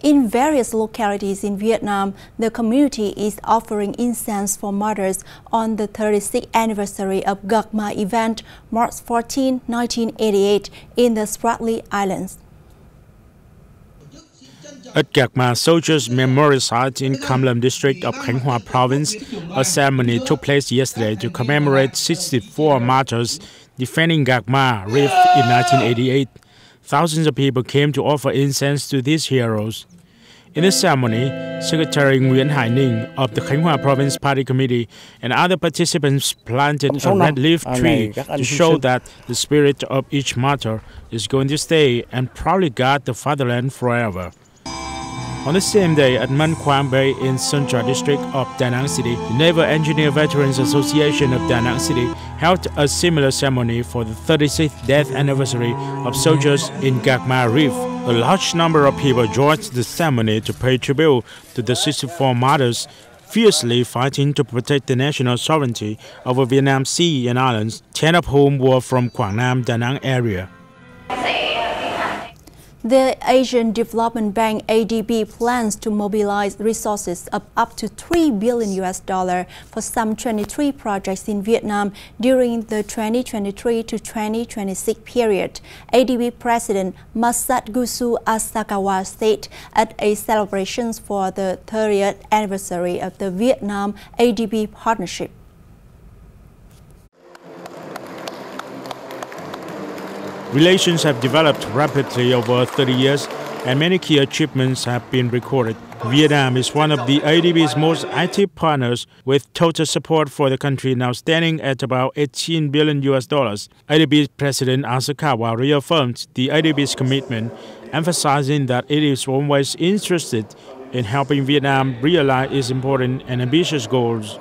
In various localities in Vietnam, the community is offering incense for martyrs on the 36th anniversary of Gạc Ma event, March 14, 1988, in the Spratly Islands. At Gạc Ma Soldiers Memorial Site in Cam Lâm District of Khánh Hòa Province, a ceremony took place yesterday to commemorate 64 martyrs defending Gạc Ma Reef in 1988. Thousands of people came to offer incense to these heroes. In the ceremony, Secretary Nguyễn Hải Ninh of the Khánh Hòa Province Party Committee and other participants planted a red leaf tree to show that the spirit of each martyr is going to stay and proudly guard the fatherland forever. On the same day, at Man Quang Bay in Sơn Trà District of Da Nang City, the Naval Engineer Veterans Association of Da Nang City held a similar ceremony for the 36th death anniversary of soldiers in Gạc Ma Reef. A large number of people joined the ceremony to pay tribute to the 64 martyrs fiercely fighting to protect the national sovereignty over Vietnam Sea and islands, 10 of whom were from Quảng Nam, Da Nang area. The Asian Development Bank (ADB) plans to mobilize resources of up to $3 billion for some 23 projects in Vietnam during the 2023 to 2026 period. ADB President Masatgusu Asakawa said at a celebration for the 30th anniversary of the Vietnam-ADB partnership. Relations have developed rapidly over 30 years, and many key achievements have been recorded. Vietnam is one of the ADB's most active partners, with total support for the country now standing at about $18 billion. ADB President Asakawa reaffirmed the ADB's commitment, emphasizing that it is always interested in helping Vietnam realize its important and ambitious goals.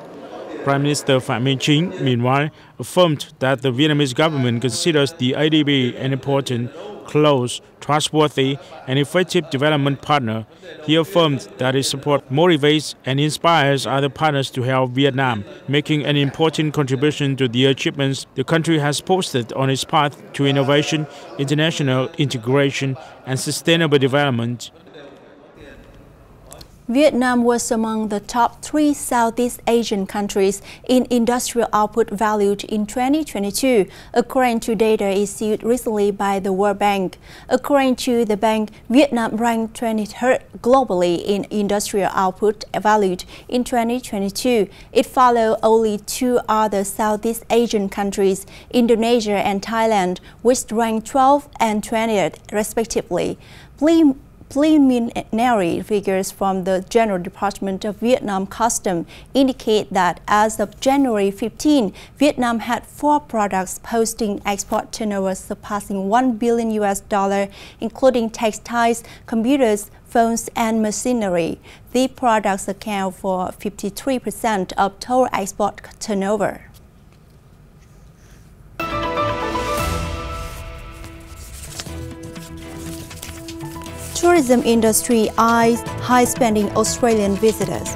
Prime Minister Phạm Minh Chính, meanwhile, affirmed that the Vietnamese government considers the ADB an important, close, trustworthy, and effective development partner. He affirmed that its support motivates and inspires other partners to help Vietnam, making an important contribution to the achievements the country has posted on its path to innovation, international integration, and sustainable development. Vietnam was among the top 3 Southeast Asian countries in industrial output valued in 2022, according to data issued recently by the World Bank. According to the bank, Vietnam ranked 23rd globally in industrial output valued in 2022. It followed only 2 other Southeast Asian countries, Indonesia and Thailand, which ranked 12th and 20th respectively. Preliminary figures from the General Department of Vietnam Customs indicate that as of January 15, Vietnam had 4 products posting export turnover surpassing $1 billion, including textiles, computers, phones, and machinery. These products account for 53% of total export turnover. Tourism industry eyes high-spending Australian visitors.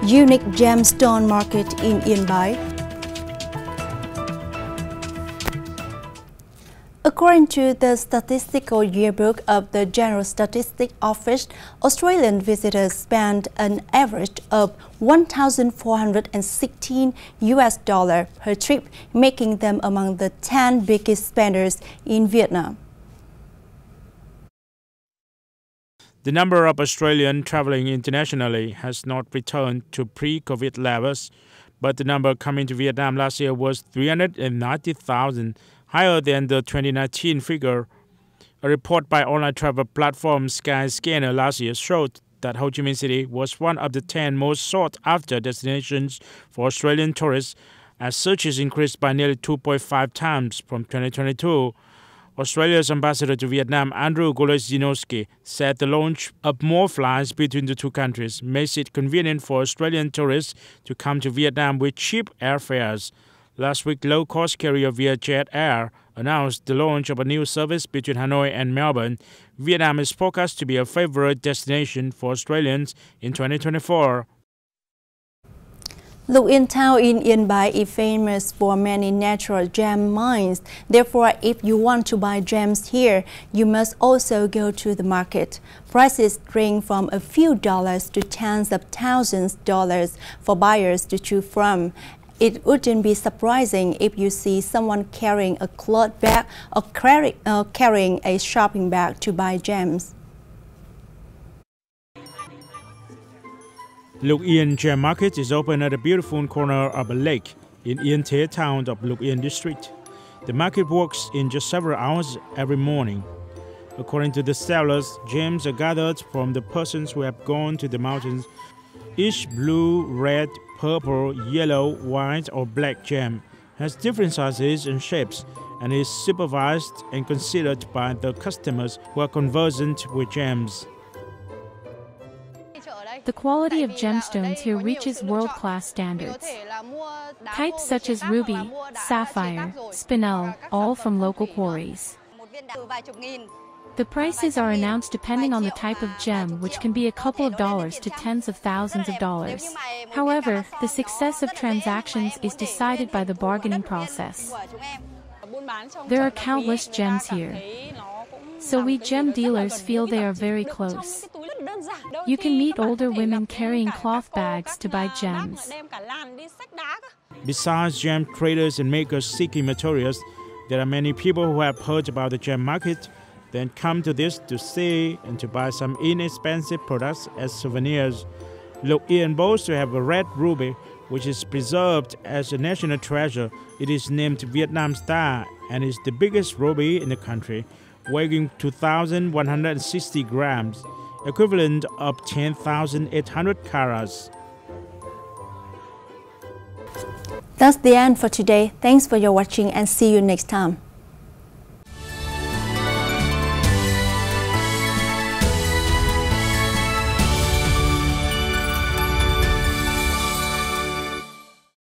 Unique gemstone market in Yên Bái. According to the Statistical Yearbook of the General Statistics Office, Australian visitors spend an average of $1,416 per trip, making them among the 10 biggest spenders in Vietnam. The number of Australians traveling internationally has not returned to pre-COVID levels, but the number coming to Vietnam last year was 390,000, higher than the 2019 figure. A report by online travel platform Skyscanner last year showed that Ho Chi Minh City was one of the 10 most sought-after destinations for Australian tourists, as searches increased by nearly 2.5 times from 2022. Australia's ambassador to Vietnam, Andrew Goleszinowski, said the launch of more flights between the two countries makes it convenient for Australian tourists to come to Vietnam with cheap airfares. Last week, low-cost carrier Vietjet Air announced the launch of a new service between Hanoi and Melbourne. Vietnam is forecast to be a favorite destination for Australians in 2024. Lục Yên town in Yên Bái is famous for many natural gem mines. Therefore, if you want to buy gems here, you must also go to the market. Prices range from a few dollars to tens of thousands of dollars for buyers to choose from. It wouldn't be surprising if you see someone carrying a cloth bag or carrying a shopping bag to buy gems. Lục Yên Gem Market is open at a beautiful corner of a lake in Yên Thế town of Lục Yên district. The market works in just several hours every morning. According to the sellers, gems are gathered from the persons who have gone to the mountains. Each blue, red, purple, yellow, white or black gem has different sizes and shapes and is supervised and considered by the customers who are conversant with gems. The quality of gemstones here reaches world-class standards. Types such as ruby, sapphire, spinel, all from local quarries. The prices are announced depending on the type of gem, which can be a couple of dollars to tens of thousands of dollars. However, the success of transactions is decided by the bargaining process. There are countless gems here, so we gem dealers feel they are very close. You can meet older women carrying cloth bags to buy gems. Besides gem traders and makers seeking materials, there are many people who have heard about the gem market, then come to this to see and to buy some inexpensive products as souvenirs. Lục Yên boasts to have a red ruby, which is preserved as a national treasure. It is named Vietnam Star and is the biggest ruby in the country, weighing 2,160 grams, equivalent of 10,800 carats. That's the end for today. Thanks for your watching and see you next time.